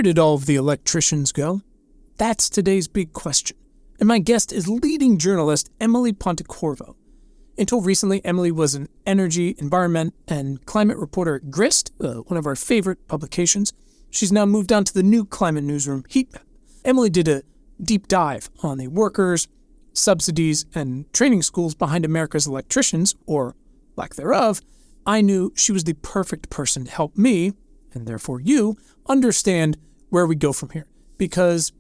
Where did all of the electricians go? That's today's big question. And my guest is leading journalist Emily Pontecorvo. Until recently, Emily was an energy, environment, and climate reporter at Grist, one of our favorite publications. She's now moved on to the new climate newsroom, Heatmap. Emily did a deep dive on the workers, subsidies, and training schools behind America's electricians, or lack thereof. I knew she was the perfect person to help me, and therefore you, understand where we go from here. Because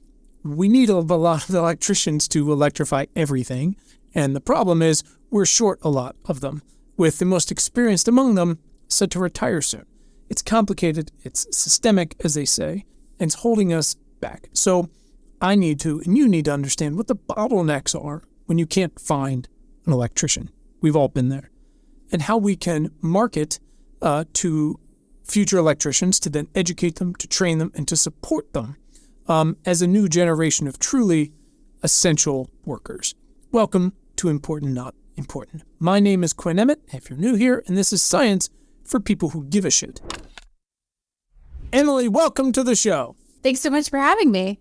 we need a lot of electricians to electrify everything, and the problem is we're short a lot of them, with the most experienced among them set to retire soon. It's complicated, it's systemic, as they say, and it's holding us back. So I need to, and you need to understand what the bottlenecks are when you can't find an electrician. We've all been there. And how we can market to future electricians to then educate them, to train them, and to support them as a new generation of truly essential workers. Welcome to Important Not Important. My name is Quinn Emmett, if you're new here, and this is Science for People Who Give a Shit. Emily, welcome to the show. Thanks so much for having me.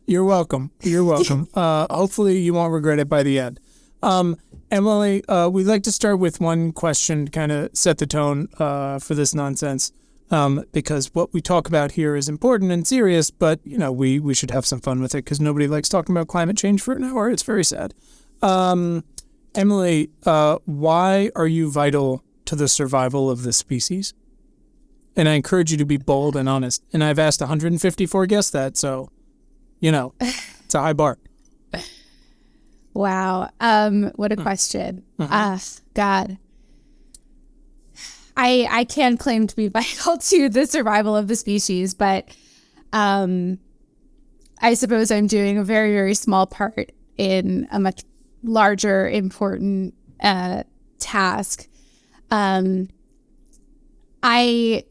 You're welcome. You're welcome. Hopefully you won't regret it by the end. Emily, we'd like to start with one question to kind of set the tone for this nonsense, because what we talk about here is important and serious, but, you know, we should have some fun with it because nobody likes talking about climate change for an hour. It's very sad. Emily, why are you vital to the survival of the species? And I encourage you to be bold and honest. And I've asked 154 guests that, so, you know, it's a high bar. Wow. What a question. God. I can claim to be vital to the survival of the species, but I suppose I'm doing a very, very small part in a much larger, important task. I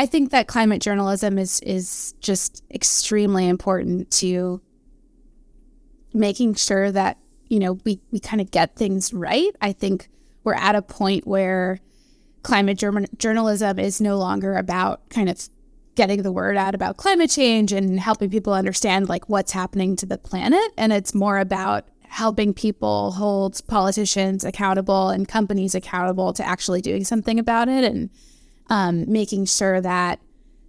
think that climate journalism is just extremely important to making sure that, you know, we kind of get things right. I think we're at a point where climate journalism is no longer about kind of getting the word out about climate change and helping people understand like what's happening to the planet. And it's more about helping people hold politicians accountable and companies accountable to actually doing something about it, and making sure that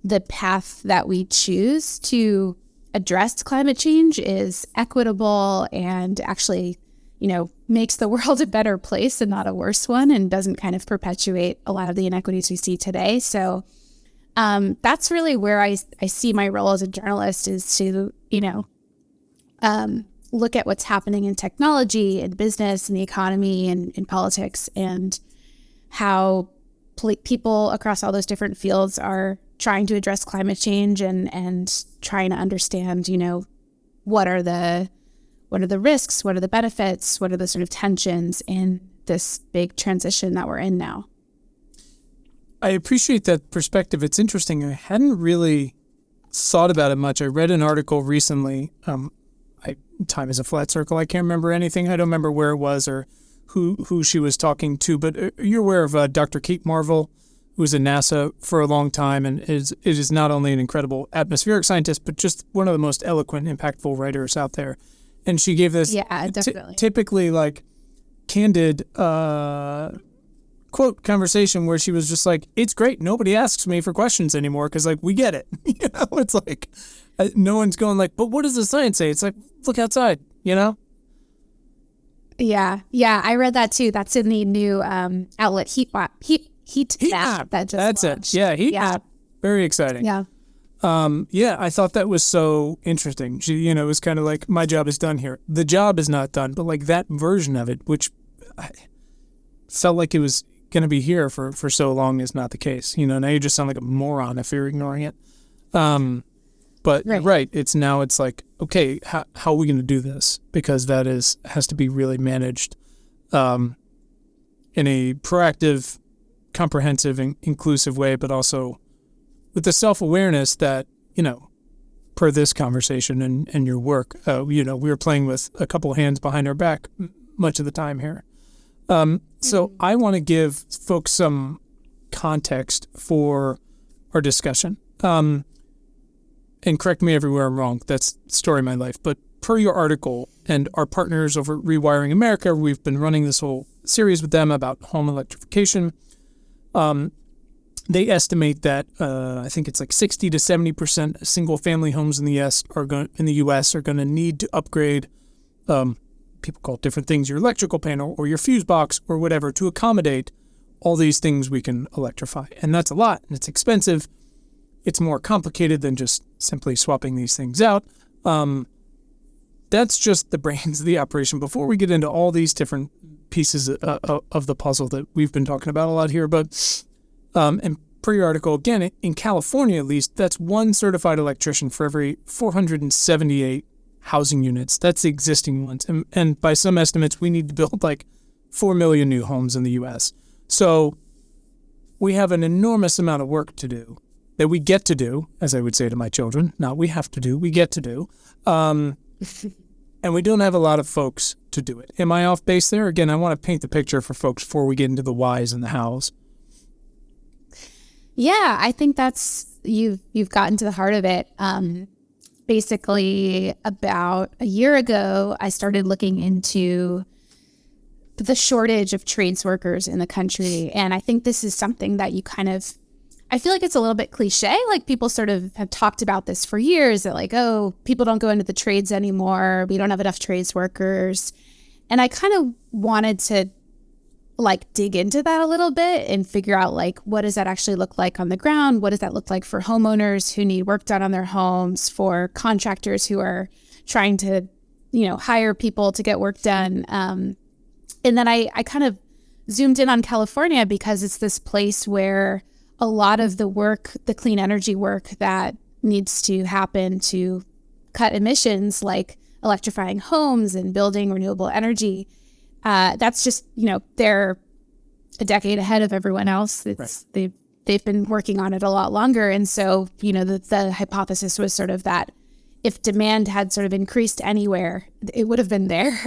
the path that we choose to address climate change is equitable and actually, you know, makes the world a better place and not a worse one, and doesn't kind of perpetuate a lot of the inequities we see today. So that's really where I see my role as a journalist, is to, you know, look at what's happening in technology and business and the economy and in politics, and how people across all those different fields are trying to address climate change and trying to understand, you know, what are the risks, what are the benefits, what are the sort of tensions in this big transition that we're in now. I appreciate that perspective. It's interesting. I hadn't really thought about it much. I read an article recently. Time is a flat circle. I can't remember anything. I don't remember where it was or who she was talking to, but you're aware of Dr. Kate Marvel, who was at NASA for a long time, and is not only an incredible atmospheric scientist, but just one of the most eloquent, impactful writers out there. And she gave this typically like candid quote conversation where she was just like, it's great. Nobody asks me for questions anymore because like we get it. You know, it's like no one's going like, but what does the science say? It's like, look outside, you know? Yeah, I read that too. That's in the new outlet Heatmap that just That's launched. It. Yeah, Heatmap. Very exciting. Yeah. I thought that was so interesting. She, you know, it was kind of like, my job is done here. The job is not done, but like that version of it, which I felt like it was going to be here for so long, is not the case. You know, now you just sound like a moron if you're ignoring it. But right, it's like, okay, how are we going to do this? Because that has to be really managed in a proactive, comprehensive, and inclusive way, but also with the self-awareness that, you know, per this conversation and your work, you know, we were playing with a couple of hands behind our back much of the time here. So I want to give folks some context for our discussion. and correct me everywhere I'm wrong, that's the story of my life, but per your article and our partners over at Rewiring America, we've been running this whole series with them about home electrification. They estimate that I think it's like 60 to 70% of single-family homes in the U.S. are going to need to upgrade. People call it different things, your electrical panel or your fuse box or whatever, to accommodate all these things we can electrify. And that's a lot, and it's expensive. It's more complicated than just simply swapping these things out. That's just the brains of the operation. Before we get into all these different pieces of the puzzle that we've been talking about a lot here, but and per your article, again, in California at least, that's one certified electrician for every 478 housing units. That's the existing ones. And by some estimates, we need to build like 4 million new homes in the U.S. So we have an enormous amount of work to do that we get to do, as I would say to my children. Not we have to do, we get to do. And we don't have a lot of folks to do it. Am I off base there? Again, I want to paint the picture for folks before we get into the whys and the hows. Yeah, I think you've gotten to the heart of it. Basically, about a year ago, I started looking into the shortage of trades workers in the country. And I think this is something that I feel like it's a little bit cliche. Like, people sort of have talked about this for years, that like, oh, people don't go into the trades anymore. We don't have enough trades workers. And I kind of wanted to like dig into that a little bit and figure out like, what does that actually look like on the ground? What does that look like for homeowners who need work done on their homes, for contractors who are trying to, hire people to get work done? And then I kind of zoomed in on California because it's this place where a lot of the work, the clean energy work that needs to happen to cut emissions, like electrifying homes and building renewable energy, that's just, they're a decade ahead of everyone else. Right. They've been working on it a lot longer. And so, the hypothesis was sort of that if demand had sort of increased anywhere, it would have been there.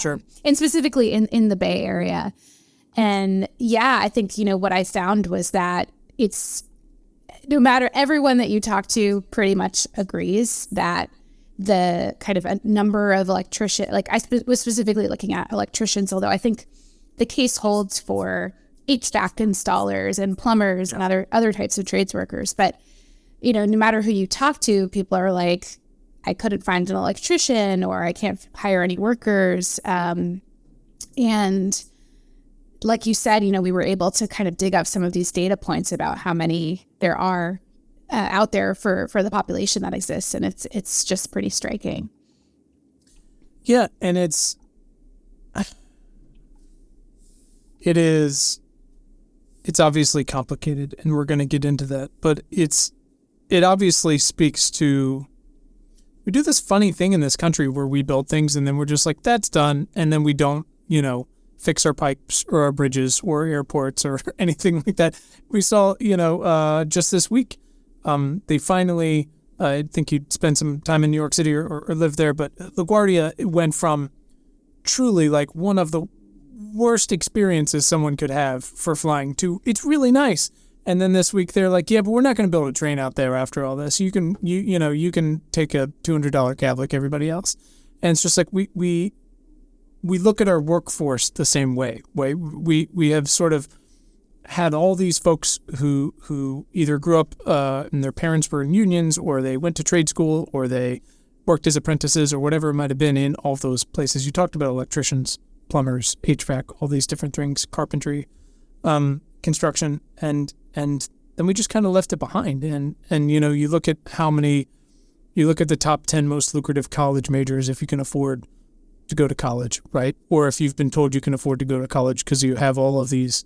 Sure. And specifically in the Bay Area. And yeah, I think, what I found was that it's, no matter, everyone that you talk to pretty much agrees that the kind of a number of electricians, like was specifically looking at electricians, although I think the case holds for HVAC installers and plumbers and other types of trades workers. But, no matter who you talk to, people are like, I couldn't find an electrician, or I can't hire any workers. And like you said, we were able to kind of dig up some of these data points about how many there are out there for the population that exists. And it's just pretty striking. Yeah. And it's obviously complicated, and we're going to get into that, but it obviously speaks to, we do this funny thing in this country where we build things and then we're just like, that's done. And then we don't, fix our pipes or our bridges or airports or anything like that. We saw, just this week, they finally, I think you'd spend some time in New York City or live there, but LaGuardia went from truly like one of the worst experiences someone could have for flying to, it's really nice. And then this week they're like, yeah, but we're not going to build a train out there after all this. You can take a $200 cab like everybody else. And it's just like, we look at our workforce the same way. We have sort of had all these folks who either grew up and their parents were in unions, or they went to trade school, or they worked as apprentices, or whatever it might have been in all those places. You talked about electricians, plumbers, HVAC, all these different things, carpentry, construction, and then we just kind of left it behind. And you look at the top 10 most lucrative college majors if you can afford to go to college, right? Or if you've been told you can afford to go to college because you have all of these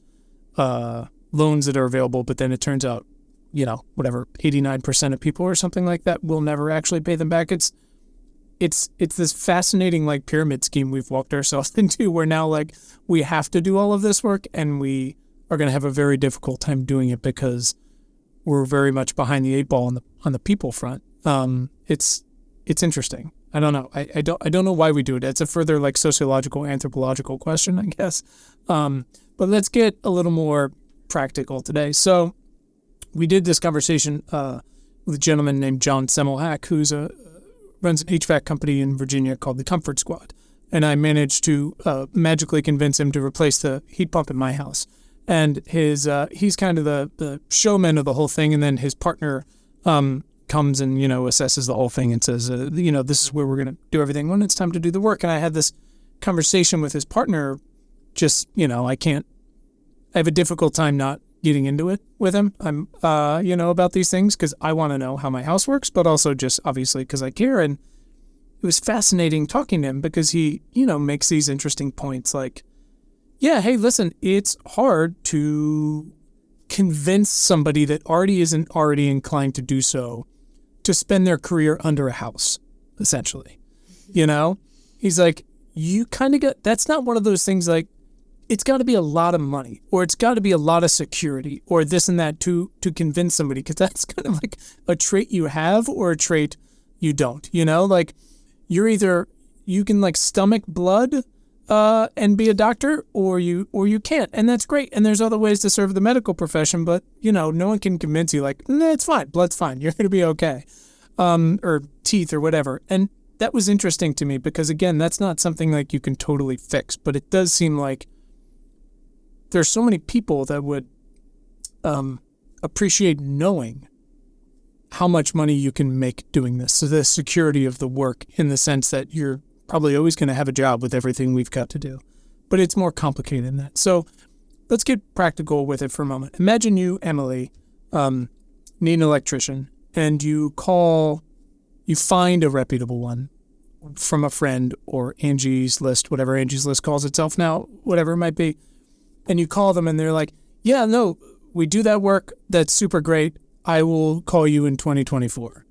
loans that are available, but then it turns out, 89% of people or something like that will never actually pay them back. It's this fascinating like pyramid scheme we've walked ourselves into, where now like we have to do all of this work, and we are going to have a very difficult time doing it because we're very much behind the eight ball on the people front. It's interesting. I don't know. I don't know why we do it. It's a further like sociological, anthropological question, I guess. But let's get a little more practical today. So we did this conversation with a gentleman named John Semmelhack, who's runs an HVAC company in Virginia called the Comfort Squad. And I managed to magically convince him to replace the heat pump in my house. And he's kind of the showman of the whole thing. And then his partner comes and, assesses the whole thing and says, this is where we're going to do everything when it's time to do the work. And I had this conversation with his partner, just, I have a difficult time not getting into it with him. I'm, about these things because I want to know how my house works, but also just obviously because I care. And it was fascinating talking to him because he, makes these interesting points like, yeah, hey, listen, it's hard to convince somebody that isn't already inclined to do so to spend their career under a house, essentially. He's like, you kind of that's not one of those things like, it's got to be a lot of money or it's got to be a lot of security or this and that to convince somebody, because that's kind of like a trait you have or a trait you don't, like you're either, you can like stomach blood and be a doctor or you can't. And that's great. And there's other ways to serve the medical profession, but no one can convince you like, nah, it's fine. Blood's fine. You're going to be okay. Or teeth or whatever. And that was interesting to me because again, that's not something like you can totally fix, but it does seem like there's so many people that would appreciate knowing how much money you can make doing this. So the security of the work in the sense that you're probably always going to have a job with everything we've got to do. But it's more complicated than that. So let's get practical with it for a moment. Imagine you, Emily, need an electrician and you find a reputable one from a friend or Angie's List, whatever Angie's List calls itself now, whatever it might be. And you call them and they're like, yeah, no, we do that work. That's super great. I will call you in 2024.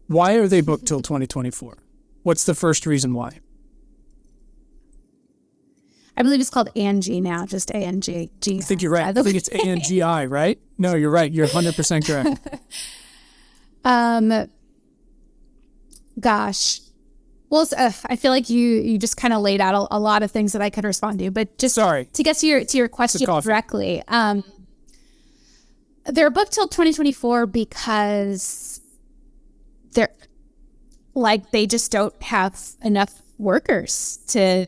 Why are they booked till 2024? What's the first reason why? I believe it's called Angie now, just A-N-G. I think you're right. I think it's A-N-G-I, right? No, you're right. You're 100% correct. Gosh. Well, I feel like you just kind of laid out a lot of things that I could respond to, but just to get to your question directly, they're booked till 2024 because they just don't have enough workers to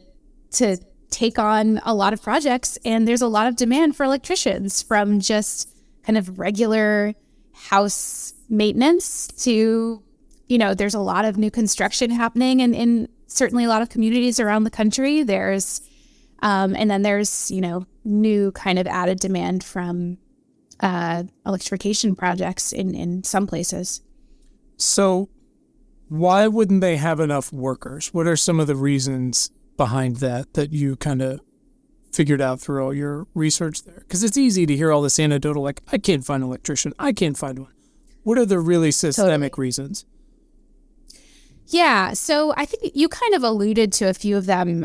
take on a lot of projects, and there's a lot of demand for electricians from just kind of regular house maintenance to there's a lot of new construction happening in certainly a lot of communities around the country. There's, and then there's, new kind of added demand from electrification projects in some places. So why wouldn't they have enough workers? What are some of the reasons behind that you kind of figured out through all your research there? Because it's easy to hear all this anecdotal, like, I can't find an electrician. I can't find one. What are the really systemic reasons? Yeah, so I think you kind of alluded to a few of them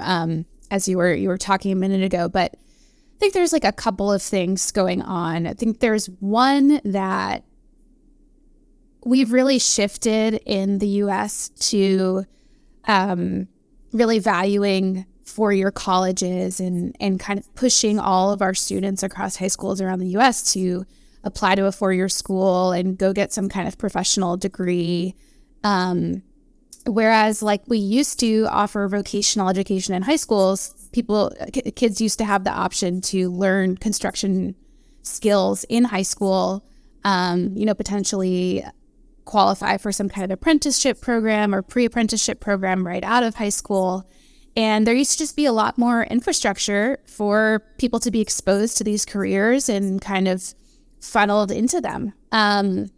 as you were talking a minute ago, but I think there's like a couple of things going on. I think there's one that we've really shifted in the U.S. to really valuing four-year colleges and kind of pushing all of our students across high schools around the U.S. to apply to a four-year school and go get some kind of professional degree. Whereas like we used to offer vocational education in high schools, kids used to have the option to learn construction skills in high school, potentially qualify for some kind of apprenticeship program or pre-apprenticeship program right out of high school. And there used to just be a lot more infrastructure for people to be exposed to these careers and kind of funneled into them. And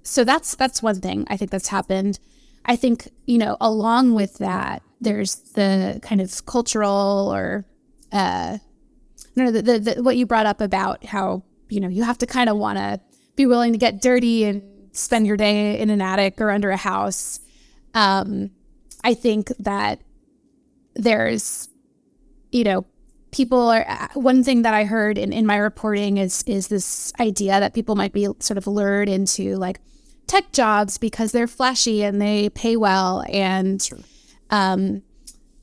so that's one thing I think that's happened. I think, along with that, there's the kind of cultural or, what you brought up about how, you have to kind of want to be willing to get dirty and spend your day in an attic or under a house. I think that there's, people are, one thing that I heard in my reporting is this idea that people might be sort of lured into like tech jobs because they're flashy and they pay well. And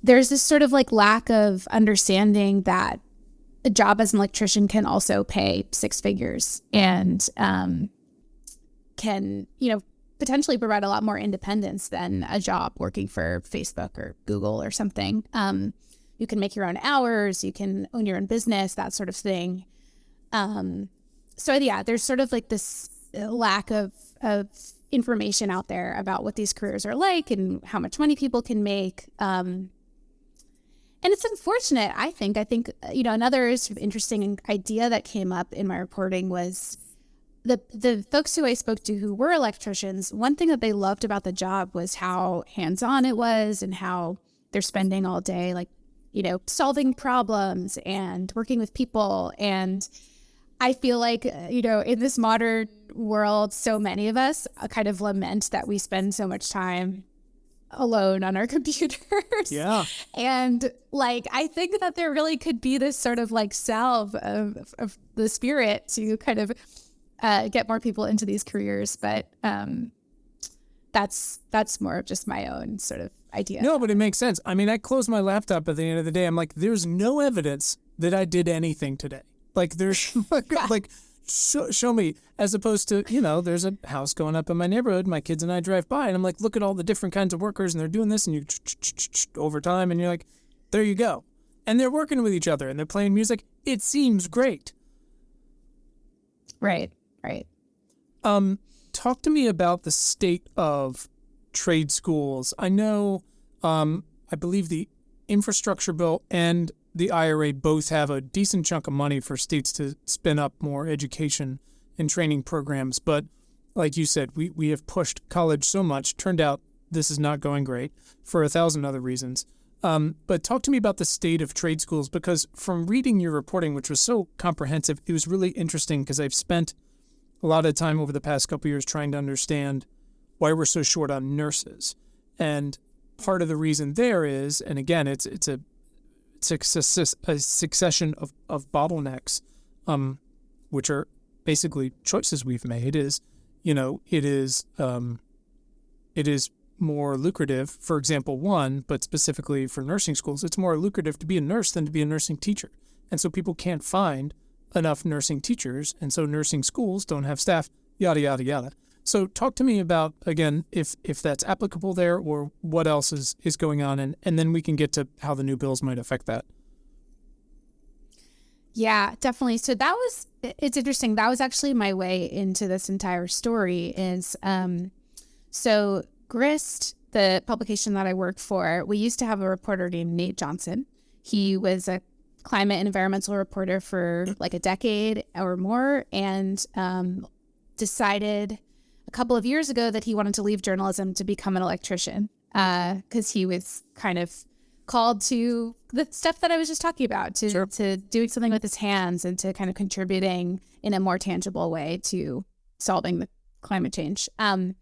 there's this sort of like lack of understanding that a job as an electrician can also pay six figures and can, potentially provide a lot more independence than a job working for Facebook or Google or something. You can make your own hours, you can own your own business, that sort of thing. So yeah, there's sort of like this lack of information out there about what these careers are like and how much money people can make. And it's unfortunate, I think, another sort of interesting idea that came up in my reporting was the folks who I spoke to who were electricians, one thing that they loved about the job was how hands-on it was and how they're spending all day, solving problems and working with people. And I feel like, in this modern world, so many of us kind of lament that we spend so much time alone on our computers. Yeah. And I think that there really could be this sort of salve of the spirit to kind of get more people into these careers. But that's more of just my own sort of idea. No, but it makes sense. I mean, I close my laptop at the end of the day. I'm like, there's no evidence that I did anything today. There's show me, as opposed to, there's a house going up in my neighborhood. My kids and I drive by and I'm like, look at all the different kinds of workers and they're doing this and you over time and you're like, there you go. And they're working with each other and they're playing music. It seems great. Right. Talk to me about the state of trade schools. I know, I believe the infrastructure bill and the IRA both have a decent chunk of money for states to spin up more education and training programs. But like you said, we have pushed college so much. Turned out this is not going great for 1,000 other reasons. But talk to me about the state of trade schools, because from reading your reporting, which was so comprehensive, it was really interesting because I've spent a lot of time over the past couple of years trying to understand why we're so short on nurses. And part of the reason there is, and again, it's a succession of bottlenecks, which are basically choices we've made. It is more lucrative, for example, but specifically for nursing schools, it's more lucrative to be a nurse than to be a nursing teacher. And so people can't find enough nursing teachers, and so nursing schools don't have staff, yada, yada, yada. So talk to me about, again, if that's applicable there or what else is going on, and then we can get to how the new bills might affect that. Yeah, definitely. So it's interesting. That was actually my way into this entire story is, so Grist, the publication that I work for, we used to have a reporter named Nate Johnson. He was a climate and environmental reporter for a decade or more, and decided a couple of years ago that he wanted to leave journalism to become an electrician, because he was kind of called to the stuff that I was just talking about, to doing something with his hands and to kind of contributing in a more tangible way to solving the climate change.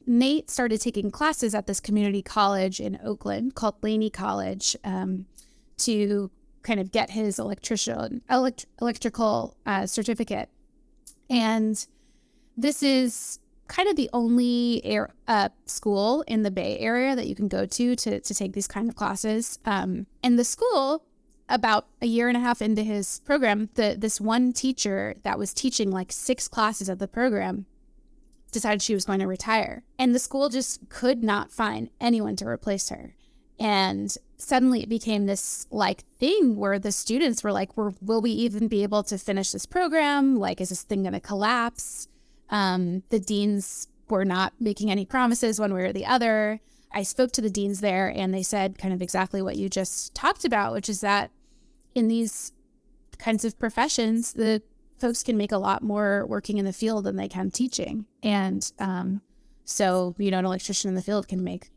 Nate started taking classes at this community college in Oakland called Laney College, to kind of get his electrical certificate. And this is kind of the only school in the Bay Area that you can go to take these kind of classes. And the school, about a year and a half into his program, this one teacher that was teaching 6 classes of the program decided she was going to retire. And the school just could not find anyone to replace her. And suddenly it became this thing where the students were like, will we even be able to finish this program? Is this thing going to collapse? The deans were not making any promises one way or the other. I spoke to the deans there and they said kind of exactly what you just talked about, which is that in these kinds of professions, the folks can make a lot more working in the field than they can teaching. And so, an electrician in the field can make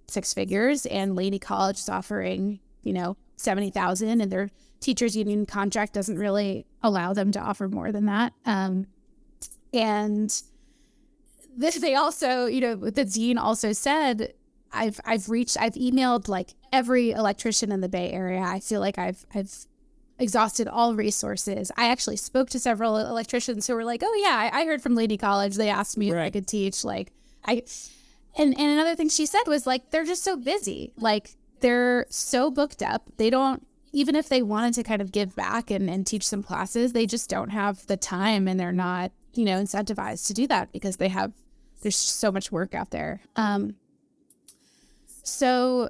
6 figures, and Laney College is offering, $70,000, and their teachers union contract doesn't really allow them to offer more than that. And they also, the dean also said, I've emailed every electrician in the Bay Area. I feel like I've exhausted all resources. I actually spoke to several electricians who were like, oh yeah, I heard from Laney College. They asked me if I could teach. And another thing she said was they're just so busy. They're so booked up. They don't even if they wanted to kind of give back and teach some classes, they just don't have the time, and they're not, incentivized to do that because there's so much work out there. So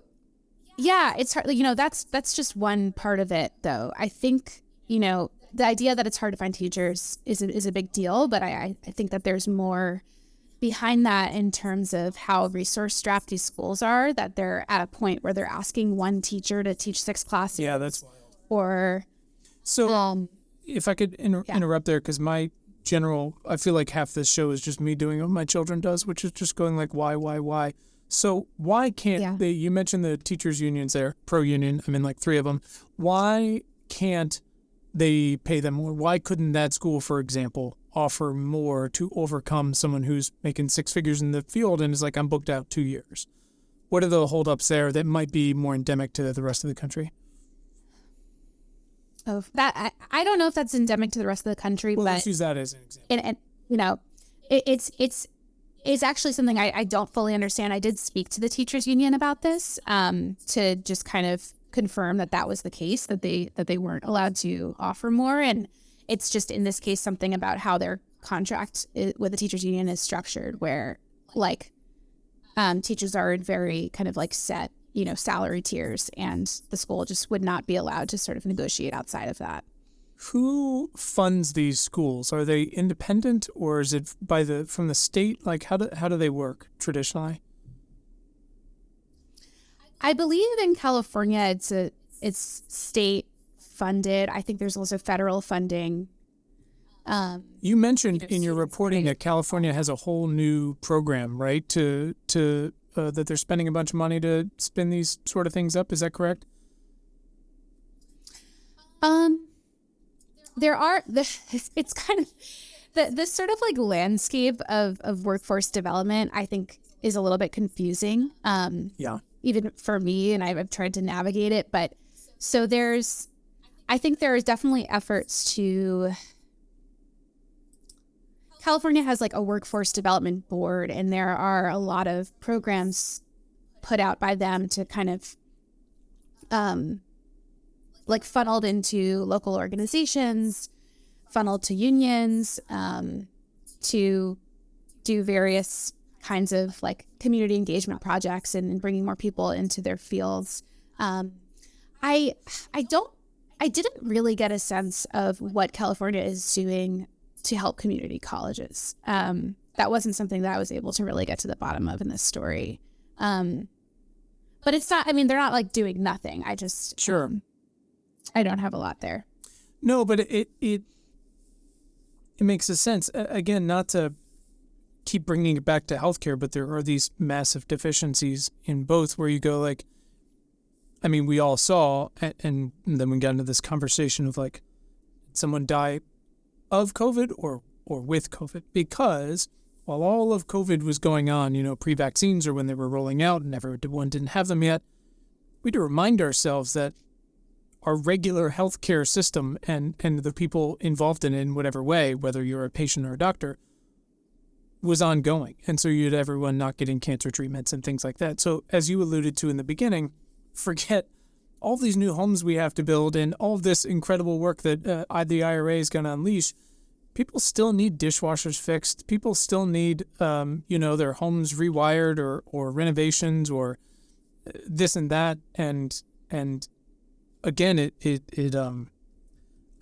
yeah, it's hard, that's just one part of it though. I think, the idea that it's hard to find teachers is a big deal, but I think that there's more behind that in terms of how resource strapped these schools are, that they're at a point where they're asking one teacher to teach 6 classes. Yeah, that's wild. Or so if I could interrupt there, because I feel like half this show is just me doing what my children does, which is just going like, why? So why can't they, you mentioned the teachers unions there, pro-union, like 3 of them. Why can't they pay them more? Why couldn't that school, for example, offer more to overcome someone who's making 6 figures in the field and is like, I'm booked out 2 years? What are the holdups there that might be more endemic to the rest of the country? Oh, that I don't know if that's endemic to the rest of the country, well, but let's use that as an example. And it's actually something I don't fully understand. I did speak to the teachers union about this to just kind of confirm that was the case, that they weren't allowed to offer more. And it's just in this case something about how their contract with the teachers union is structured, where teachers are in very kind of like set salary tiers, and the school just would not be allowed to sort of negotiate outside of that. Who funds these schools? Are they independent, or is it from the state? Like how do they work traditionally? I believe in California it's state funded. I think there's also federal funding. You mentioned in your reporting that California has a whole new program, right? That they're spending a bunch of money to spin these sort of things up. Is that correct? There are it's kind of this sort of like landscape of workforce development, I think, is a little bit confusing. Even for me, and I've tried to navigate it. But so I think there is definitely efforts to. California has like a workforce development board, and there are a lot of programs put out by them to kind of like funneled into local organizations, funneled to unions, to do various kinds of like community engagement projects and bringing more people into their fields. I didn't really get a sense of what California is doing to help community colleges. That wasn't something that I was able to really get to the bottom of in this story. But it's not, they're not like doing nothing. I just, sure. I don't have a lot there. No, but it makes a sense. Again, not to keep bringing it back to healthcare, but there are these massive deficiencies in both where you go like, we all saw, and then we got into this conversation of like, did someone die of COVID or with COVID? Because while all of COVID was going on, pre-vaccines or when they were rolling out and everyone didn't have them yet, we had to remind ourselves that our regular healthcare system and the people involved in it in whatever way, whether you're a patient or a doctor, was ongoing. And so you had everyone not getting cancer treatments and things like that. So as you alluded to in the beginning, forget all these new homes we have to build and all of this incredible work that the IRA is going to unleash. People still need dishwashers fixed. People still need, their homes rewired or renovations or this and that. And again, it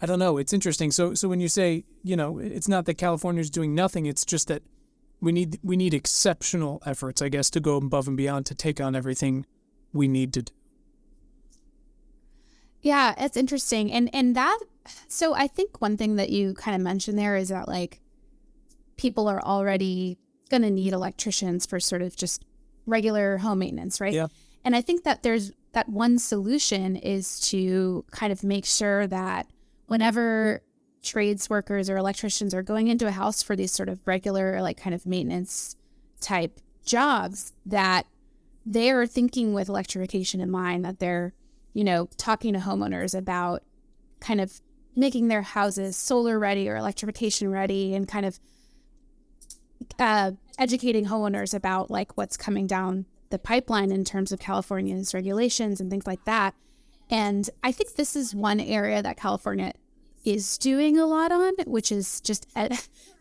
I don't know. It's interesting. So when you say, it's not that California is doing nothing. It's just that we need exceptional efforts, I guess, to go above and beyond to take on everything we need to do. Yeah, it's interesting. And that, so I think one thing that you kind of mentioned there is that like people are already going to need electricians for sort of just regular home maintenance, right? Yeah. And I think that there's that one solution is to kind of make sure that whenever trades workers or electricians are going into a house for these sort of regular, like kind of maintenance type jobs, that they are thinking with electrification in mind, that they're, talking to homeowners about kind of making their houses solar ready or electrification ready, and kind of educating homeowners about like what's coming down the pipeline in terms of California's regulations and things like that. And I think this is one area that California is doing a lot on, which is just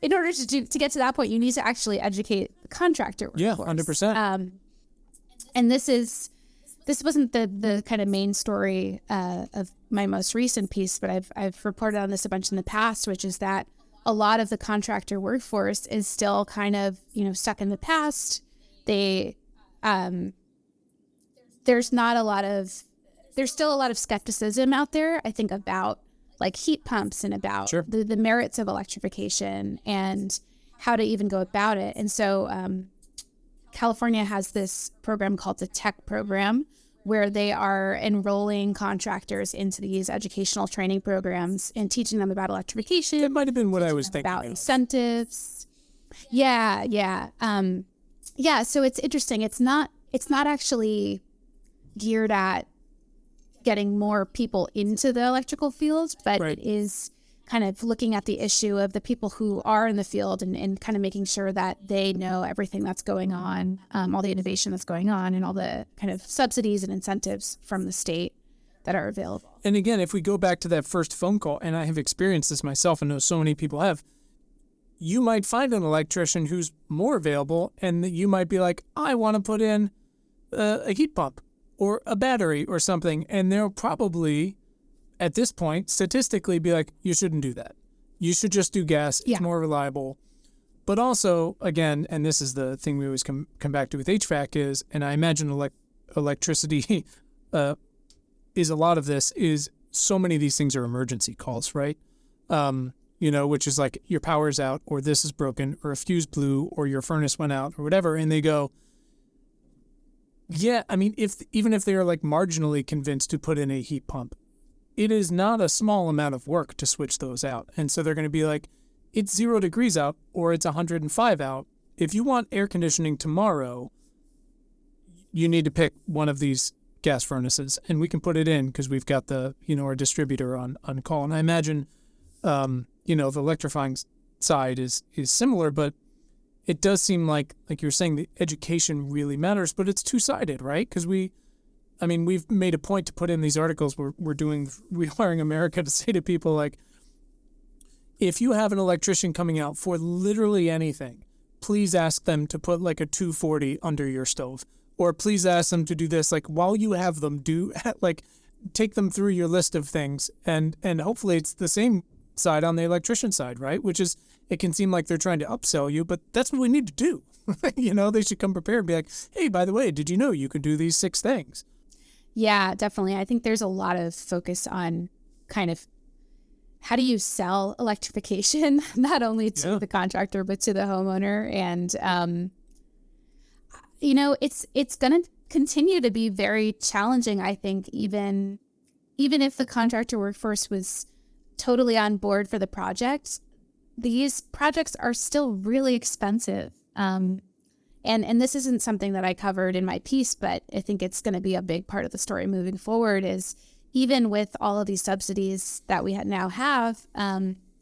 in order to get to that point, you need to actually educate the contractor workforce. Yeah, 100%. And this wasn't the kind of main story of my most recent piece, but I've reported on this a bunch in the past, which is that a lot of the contractor workforce is still kind of, stuck in the past. There's still a lot of skepticism out there, I think, about like heat pumps and about Sure. the merits of electrification and how to even go about it. And so California has this program called the Tech program, where they are enrolling contractors into these educational training programs and teaching them about electrification. That might have been what I was thinking about of. Incentives. Yeah. So it's interesting. It's not actually geared at getting more people into the electrical field, but Right. it is kind of looking at the issue of the people who are in the field and kind of making sure that they know everything that's going on, all the innovation that's going on, and all the kind of subsidies and incentives from the state that are available. And again, if we go back to that first phone call, and I have experienced this myself and know so many people have, you might find an electrician who's more available, and you might be like, I want to put in a heat pump or a battery or something, and they'll probably, at this point, statistically be like, you shouldn't do that. You should just do gas. It's more reliable. But also, again, and this is the thing we always come back to with HVAC is, and I imagine electricity is a lot of this, is so many of these things are emergency calls, right? Which is like your power's out, or this is broken, or a fuse blew, or your furnace went out, or whatever. And they go, yeah, I mean, even if they are like marginally convinced to put in a heat pump, it is not a small amount of work to switch those out. And so they're going to be like, it's 0 degrees out or it's 105 out. If you want air conditioning tomorrow, you need to pick one of these gas furnaces, and we can put it in because we've got the, our distributor on call. And I imagine, the electrifying side is similar, but it does seem like you were saying, the education really matters, but it's two-sided, right? Because we've made a point to put in these articles we're doing Rewiring America to say to people, like, if you have an electrician coming out for literally anything, please ask them to put like a 240 under your stove, or please ask them to do this. Like, while you have them, take them through your list of things, and hopefully it's the same side on the electrician side, right? Which is, it can seem like they're trying to upsell you, but that's what we need to do. They should come prepared and be like, hey, by the way, did you know you could do these 6 things? Yeah, definitely. I think there's a lot of focus on kind of how do you sell electrification, not only to the contractor, but to the homeowner. And, it's going to continue to be very challenging, I think, even if the contractor workforce was totally on board for the project, these projects are still really expensive. And this isn't something that I covered in my piece, but I think it's going to be a big part of the story moving forward, is even with all of these subsidies that we now have,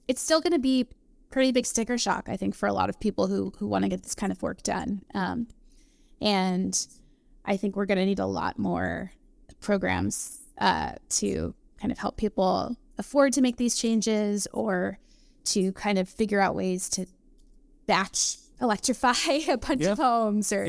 it's still going to be pretty big sticker shock, I think, for a lot of people who want to get this kind of work done. And I think we're going to need a lot more programs to kind of help people afford to make these changes, or to kind of figure out ways to batch electrify a bunch of homes, or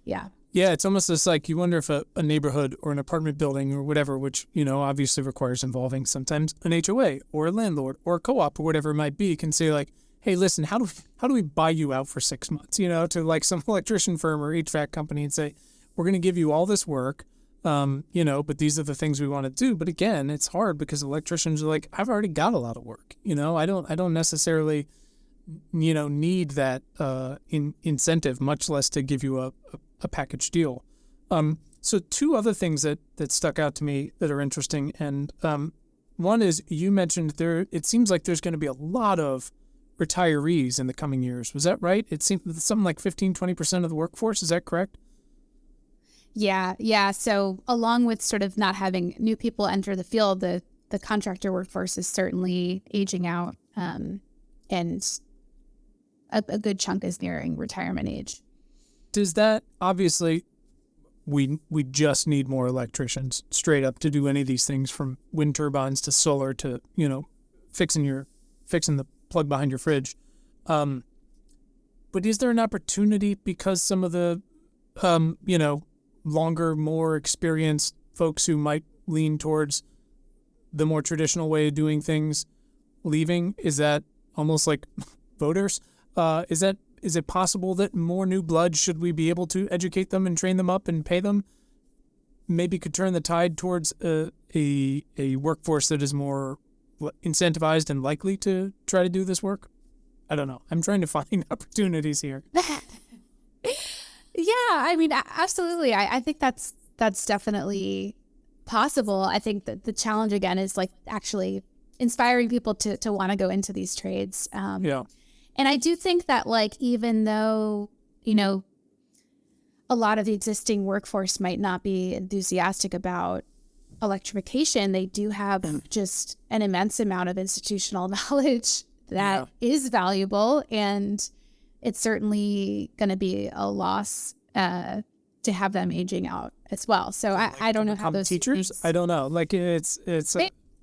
Yeah, it's almost just like you wonder if a neighborhood or an apartment building or whatever, which, obviously requires involving sometimes an HOA or a landlord or a co-op or whatever it might be, can say like, hey, listen, how do we buy you out for 6 months, to like some electrician firm or HVAC company, and say, we're going to give you all this work, but these are the things we want to do. But again, it's hard because electricians are like, I've already got a lot of work, I don't necessarily need that incentive, much less to give you a package deal. So 2 other things that stuck out to me that are interesting, and one is, you mentioned it seems like there's going to be a lot of retirees in the coming years. Was that right? It seemed something like 15-20% of the workforce. Is that correct? Yeah. So along with sort of not having new people enter the field, the contractor workforce is certainly aging out, and a good chunk is nearing retirement age. Does that, obviously, we just need more electricians straight up to do any of these things, from wind turbines to solar to, fixing the plug behind your fridge. But is there an opportunity, because some of the, longer, more experienced folks who might lean towards the more traditional way of doing things leaving? Is that almost like voters? Is it possible that more new blood, should we be able to educate them and train them up and pay them, maybe could turn the tide towards a workforce that is more incentivized and likely to try to do this work? I don't know. I'm trying to find opportunities here. Yeah, I mean, absolutely. I think that's definitely possible. I think that the challenge again is like actually inspiring people to want to go into these trades. Yeah. And I do think that, like, even though, a lot of the existing workforce might not be enthusiastic about electrification, they do have just an immense amount of institutional knowledge that is valuable, and it's certainly going to be a loss to have them aging out as well. So I don't know how those teachers. I don't know. Like it's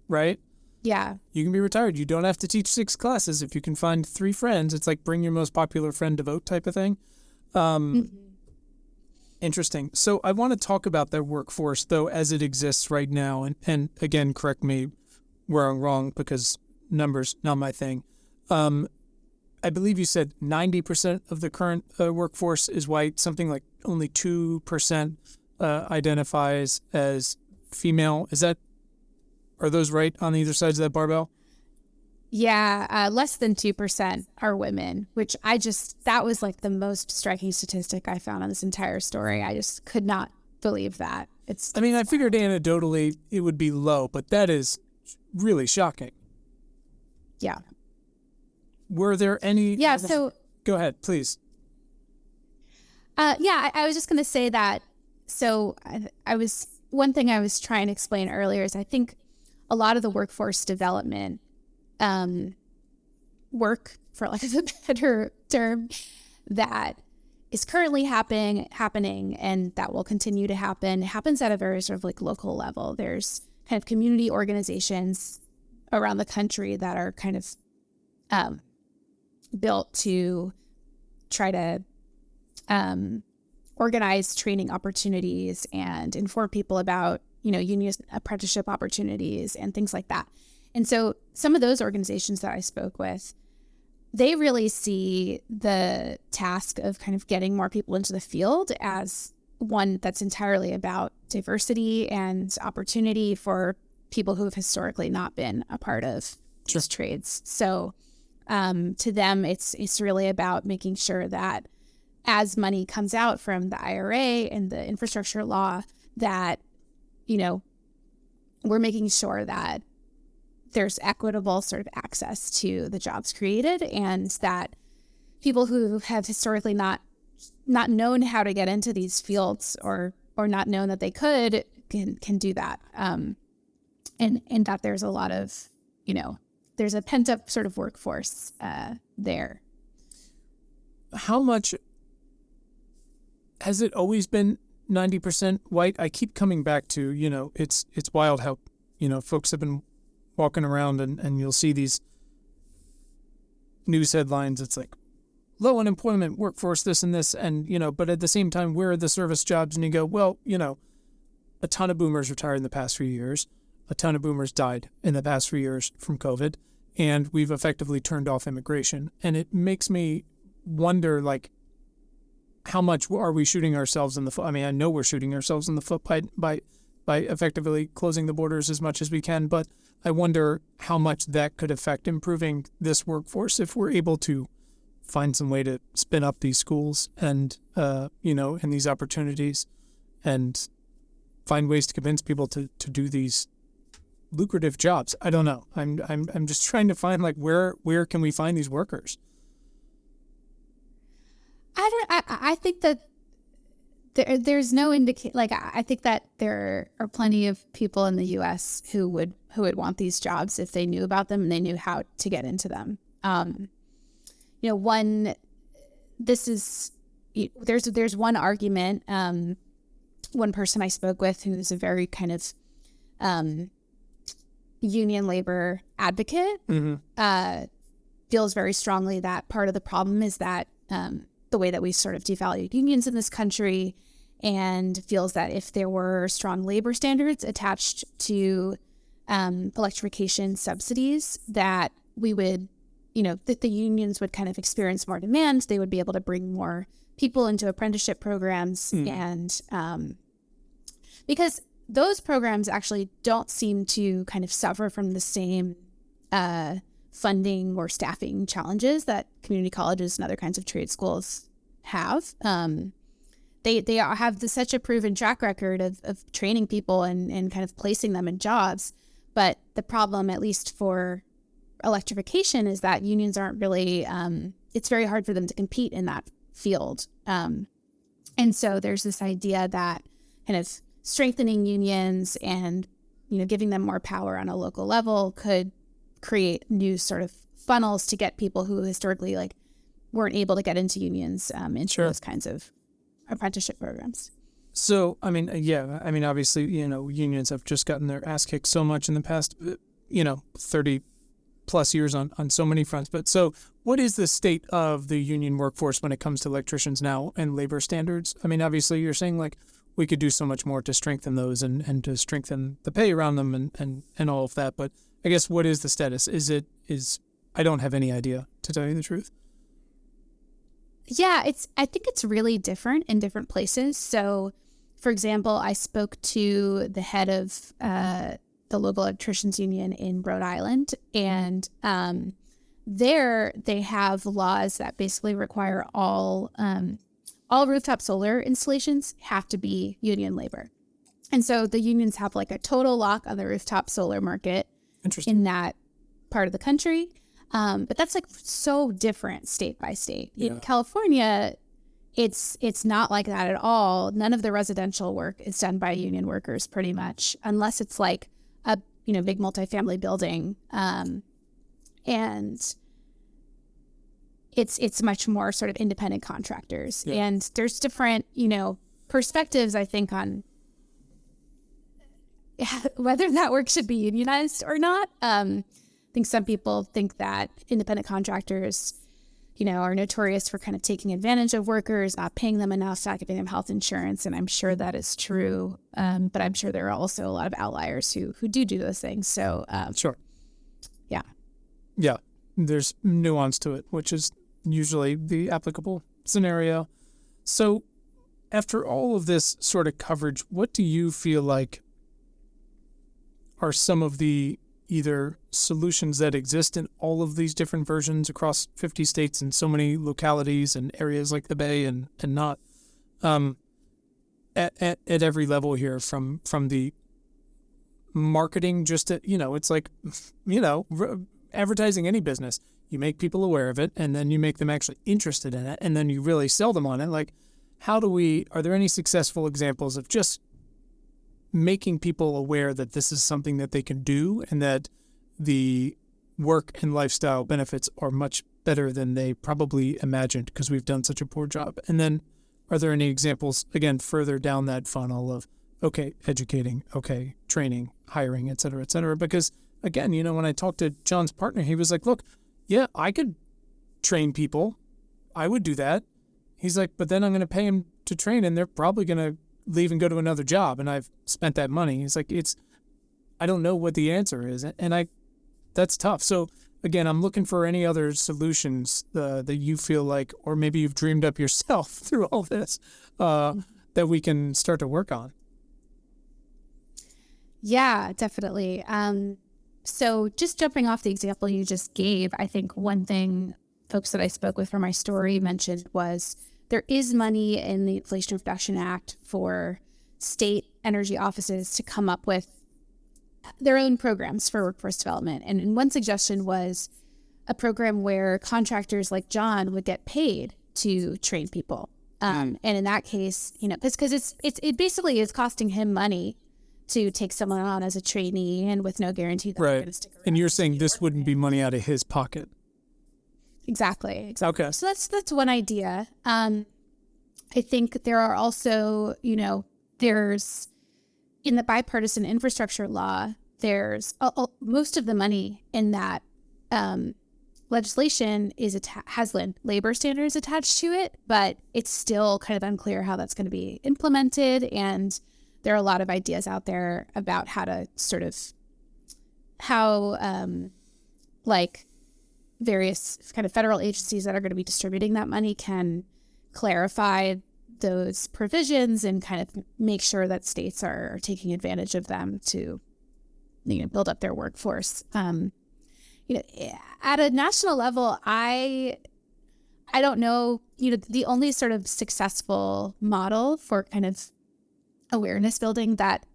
right. Yeah. You can be retired. You don't have to teach 6 classes if you can find 3 friends. It's like bring your most popular friend to vote type of thing. Interesting. So I want to talk about their workforce, though, as it exists right now. And again, correct me where I'm wrong, because numbers, not my thing. I believe you said 90% of the current workforce is white, something like only 2% identifies as female. Are those right on either sides of that barbell? Yeah, less than 2% are women, which that was like the most striking statistic I found on this entire story. I just could not believe that. I figured anecdotally it would be low, but that is really shocking. Yeah. Were there any... Yeah, so... Go ahead, please. I was just going to say that, so one thing I was trying to explain earlier is I think a lot of the workforce development work, for lack of a better term, that is currently happening and that will continue to happen, happens at a very sort of like local level. There's kind of community organizations around the country that are kind of built to try to organize training opportunities and inform people about, union apprenticeship opportunities and things like that. And so some of those organizations that I spoke with, they really see the task of kind of getting more people into the field as one that's entirely about diversity and opportunity for people who have historically not been a part of these trades. So to them, it's really about making sure that as money comes out from the IRA and the infrastructure law, that, we're making sure that there's equitable sort of access to the jobs created, and that people who have historically not known how to get into these fields or not known that they could can do that. And that there's a lot of, there's a pent up sort of workforce there. How much has it always been 90% white? I keep coming back to, it's wild how, folks have been walking around and you'll see these news headlines. It's like low unemployment, workforce, this and this. And, but at the same time, where are the service jobs? And you go, well, a ton of boomers retired in the past few years. A ton of boomers died in the past few years from COVID. And we've effectively turned off immigration. And it makes me wonder, like, how much are we shooting ourselves in the foot? I mean, I know we're shooting ourselves in the foot by effectively closing the borders as much as we can, but I wonder how much that could affect improving this workforce if we're able to find some way to spin up these schools and, and these opportunities, and find ways to convince people to do these lucrative jobs. I don't know. I'm just trying to find, like, where can we find these workers? I think that there's no I think that there are plenty of people in the U.S. who would want these jobs if they knew about them and they knew how to get into them. There's one argument one person I spoke with who is a very kind of union labor advocate feels very strongly that part of the problem is that the way that we sort of devalued unions in this country, and feels that if there were strong labor standards attached to electrification subsidies, that we would, that the unions would kind of experience more demand. They would be able to bring more people into apprenticeship programs. And because those programs actually don't seem to kind of suffer from the same funding or staffing challenges that community colleges and other kinds of trade schools have. They have such a proven track record of training people and kind of placing them in jobs. But the problem, at least for electrification, is that unions aren't really, it's very hard for them to compete in that field. And so there's this idea that kind of strengthening unions and, giving them more power on a local level could create new sort of funnels to get people who historically weren't able to get into unions into those kinds of apprenticeship programs. So, obviously, unions have just gotten their ass kicked so much in the past, 30 plus years on so many fronts. But so what is the state of the union workforce when it comes to electricians now and labor standards? Obviously, you're saying we could do so much more to strengthen those and to strengthen the pay around them and all of that. But I guess what is the status? I don't have any idea, to tell you the truth. Yeah, I think it's really different in different places. So, for example, I spoke to the head of the local electricians union in Rhode Island, and there they have laws that basically require all rooftop solar installations have to be union labor. And so the unions have a total lock on the rooftop solar market in that part of the country. But that's so different state by state. Yeah. In California, it's not like that at all. None of the residential work is done by union workers pretty much, unless it's a big multifamily building. And it's much more sort of independent contractors. Yeah. And there's different, perspectives, I think, on whether that work should be unionized or not. I think some people think that independent contractors, are notorious for kind of taking advantage of workers, not paying them enough, not giving them health insurance. And I'm sure that is true. But I'm sure there are also a lot of outliers who do those things. So, sure. Yeah. Yeah. There's nuance to it, which is usually the applicable scenario. So after all of this sort of coverage, what do you feel like are some of the either solutions that exist in all of these different versions across 50 states and so many localities and areas like the Bay and not at every level here, from the marketing, just at, it's advertising any business. You make people aware of it, and then you make them actually interested in it, and then you really sell them on it. Are there any successful examples of just making people aware that this is something that they can do and that the work and lifestyle benefits are much better than they probably imagined because we've done such a poor job? And then are there any examples, again, further down that funnel of, okay, educating, okay, training, hiring, et cetera, because again, when I talked to John's partner, he was like, look, yeah, I could train people. I would do that. He's like, but then I'm going to pay them to train and they're probably going to leave and go to another job. And I've spent that money. He's like, I don't know what the answer is. And that's tough. So again, I'm looking for any other solutions that you feel like, or maybe you've dreamed up yourself through all this, that we can start to work on. Yeah, definitely. So just jumping off the example you just gave, I think one thing folks that I spoke with for my story mentioned was there is money in the Inflation Reduction Act for state energy offices to come up with their own programs for workforce development. And one suggestion was a program where contractors like John would get paid to train people. And in that case, because it basically is costing him money to take someone on as a trainee and with no guarantee that they're going to stick around. And you're saying this wouldn't be money out of his pocket. Exactly. Okay. So that's one idea. I think there are also, there's, in the bipartisan infrastructure law, there's most of the money in that legislation has labor standards attached to it, but it's still kind of unclear how that's going to be implemented. And there are a lot of ideas out there about how to like various kind of federal agencies that are going to be distributing that money can clarify those provisions and kind of make sure that states are taking advantage of them to, build up their workforce. At a national level, I don't know, the only sort of successful model for kind of awareness building that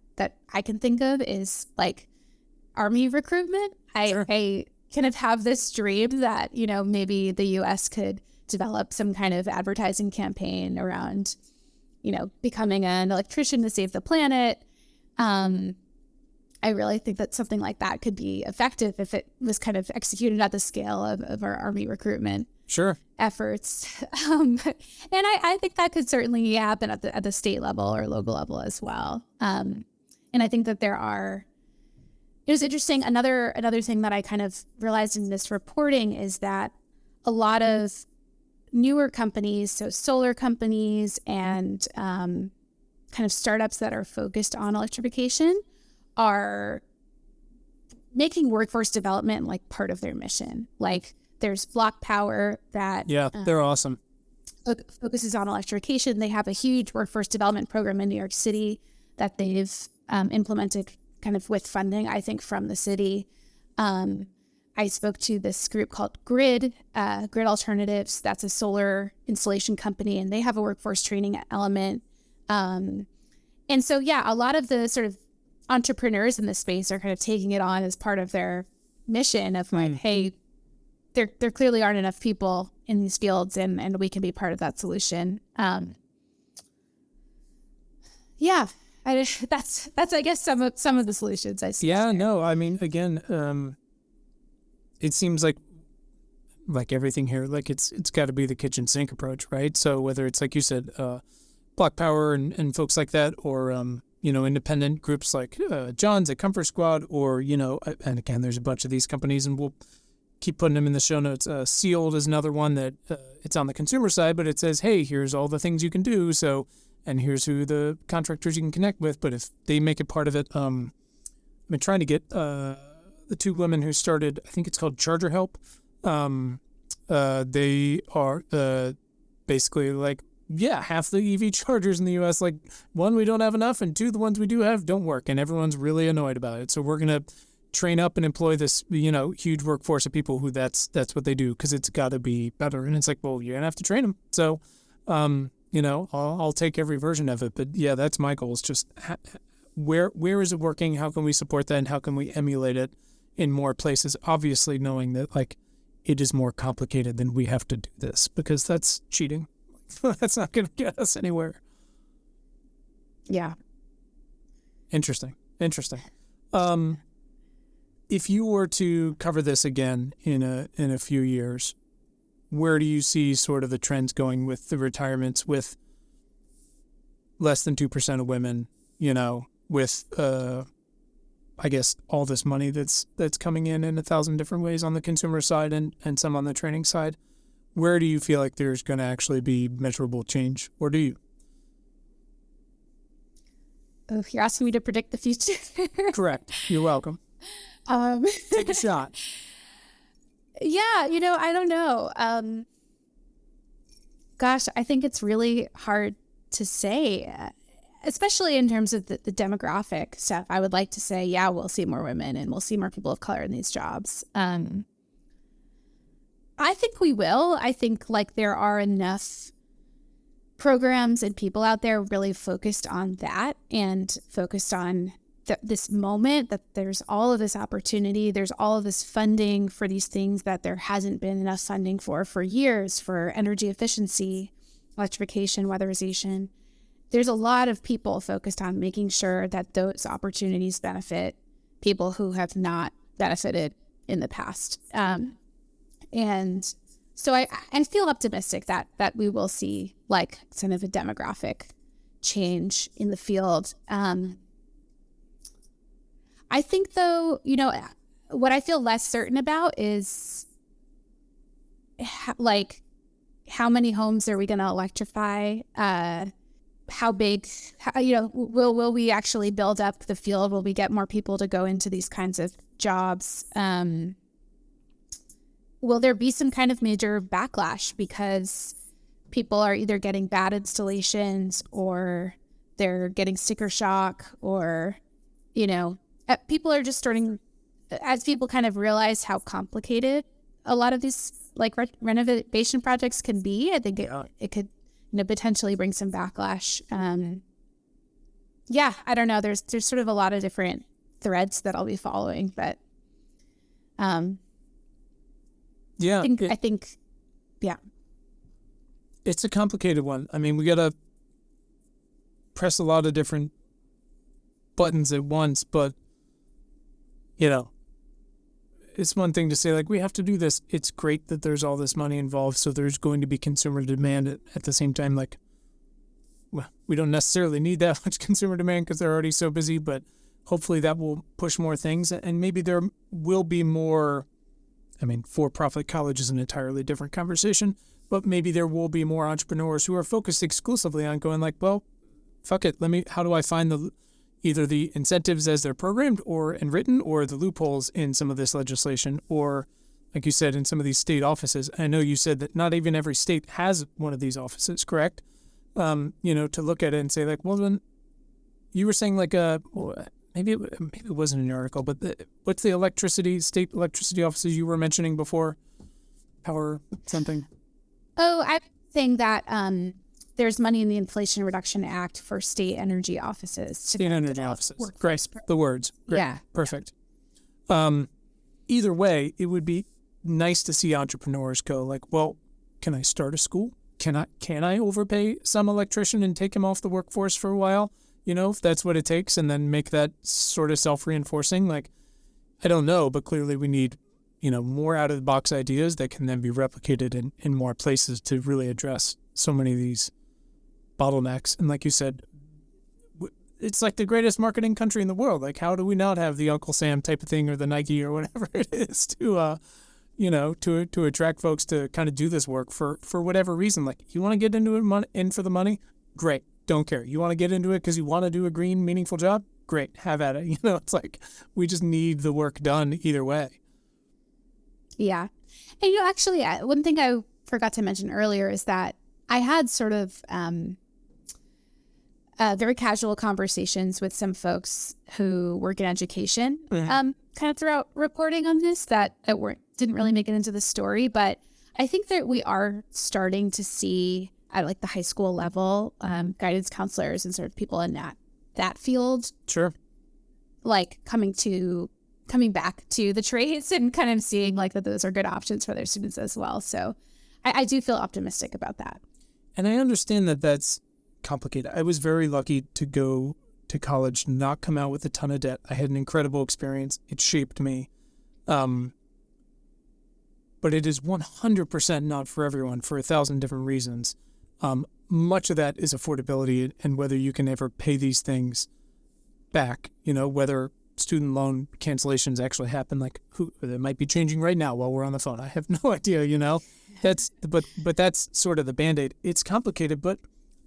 I can think of is like Army recruitment. Sure. I kind of have this dream that, maybe the U.S. could develop some kind of advertising campaign around, becoming an electrician to save the planet. I really think that something like that could be effective if it was kind of executed at the scale of our Army recruitment efforts. And I think that could certainly happen at the state level or local level as well. And I think that it was interesting. Another thing that I kind of realized in this reporting is that a lot of newer companies, so solar companies and kind of startups that are focused on electrification, are making workforce development like part of their mission. Like there's Block Power that they're awesome. Focuses on electrification. They have a huge workforce development program in New York City that they've implemented kind of with funding, I think, from the city. I spoke to this group called Grid Alternatives. That's a solar installation company, and they have a workforce training element. And so, a lot of the sort of entrepreneurs in this space are kind of taking it on as part of their mission of like, hey, there clearly aren't enough people in these fields, and we can be part of that solution. That's I guess some of the solutions I see. Yeah, no, I mean, again, it seems like everything here, like it's got to be the kitchen sink approach, right? So whether it's like you said, Block Power and folks like that, or independent groups like John's at Comfort Squad, or and again, there's a bunch of these companies, and we'll keep putting them in the show notes. Sealed is another one that it's on the consumer side, but it says, hey, here's all the things you can do. So, and here's who the contractors you can connect with. But if they make it part of it, I've been trying to get the two women who started, I think it's called Charger Help. They are basically like, half the EV chargers in the U.S., like, one, we don't have enough, and two, the ones we do have don't work, and everyone's really annoyed about it. So we're going to train up and employ this, huge workforce of people who that's what they do, because it's got to be better. And it's like, well, you're going to have to train them. So, I'll take every version of it. But yeah, that's my goal, is just where is it working? How can we support that? And how can we emulate it in more places? Obviously knowing that, like, it is more complicated than we have to do this, because that's cheating. That's not going to get us anywhere. Yeah. Interesting. If you were to cover this again in a few years, where do you see sort of the trends going with the retirements, with less than 2% of women, with I guess all this money that's coming in 1,000 different ways on the consumer side and some on the training side? Where do you feel like there's going to actually be measurable change, or do you? Oh, you're asking me to predict the future? Correct. You're welcome. Take a shot. Yeah, I don't know. Gosh, I think it's really hard to say, especially in terms of the demographic stuff. I would like to say, we'll see more women and we'll see more people of color in these jobs. I think we will. I think like there are enough programs and people out there really focused on that and focused on this moment, that there's all of this opportunity, there's all of this funding for these things that there hasn't been enough funding for years, for energy efficiency, electrification, weatherization. There's a lot of people focused on making sure that those opportunities benefit people who have not benefited in the past. And so I feel optimistic that we will see like kind of a demographic change in the field. I think, though, what I feel less certain about is how many homes are we going to electrify? How big, will we actually build up the field? Will we get more people to go into these kinds of jobs? Will there be some kind of major backlash because people are either getting bad installations or they're getting sticker shock, or, people are just starting, as people kind of realize how complicated a lot of these renovation projects can be. I think it could potentially bring some backlash. I don't know. There's sort of a lot of different threads that I'll be following, but I think it's a complicated one. I mean, we gotta press a lot of different buttons at once, but it's one thing to say, we have to do this. It's great that there's all this money involved, so there's going to be consumer demand at the same time. We don't necessarily need that much consumer demand because they're already so busy, but hopefully that will push more things. And maybe there will be more, for-profit college is an entirely different conversation, but maybe there will be more entrepreneurs who are focused exclusively on going well, fuck it, how do I find either the incentives as they're programmed and written, or the loopholes in some of this legislation, or, like you said, in some of these state offices. I know you said that not even every state has one of these offices, correct? To look at it and say, well, then you were saying maybe it wasn't an article, but what's the state electricity offices you were mentioning before? Power something? Oh, I'm saying that there's money in the Inflation Reduction Act for state energy offices. State energy offices. Great. The words. Great. Yeah. Perfect. Either way, it would be nice to see entrepreneurs go well, can I start a school? Can I overpay some electrician and take him off the workforce for a while? If that's what it takes, and then make that sort of self-reinforcing. I don't know, but clearly we need, more out-of-the-box ideas that can then be replicated in more places to really address so many of these bottlenecks. And like you said, it's the greatest marketing country in the world. How do we not have the Uncle Sam type of thing, or the Nike or whatever it is to attract folks to kind of do this work for whatever reason? You want to get into it in for the money? Great. Don't care. You want to get into it because you want to do a green, meaningful job? Great. Have at it. It's we just need the work done either way. Yeah. And actually, one thing I forgot to mention earlier is that I had sort of very casual conversations with some folks who work in education, kind of throughout reporting on this that didn't really make it into the story. But I think that we are starting to see at the high school level, guidance counselors and sort of people in that field. Sure. Coming back to the trades and kind of seeing that those are good options for their students as well. So I do feel optimistic about that. And I understand that that's complicated. I was very lucky to go to college, not come out with a ton of debt. I had an incredible experience. It shaped me. But it is 100% not for everyone for 1,000 different reasons. Much of that is affordability and whether you can ever pay these things back, whether student loan cancellations actually happen, they might be changing right now while we're on the phone. I have no idea, but that's sort of the Band-Aid. It's complicated, but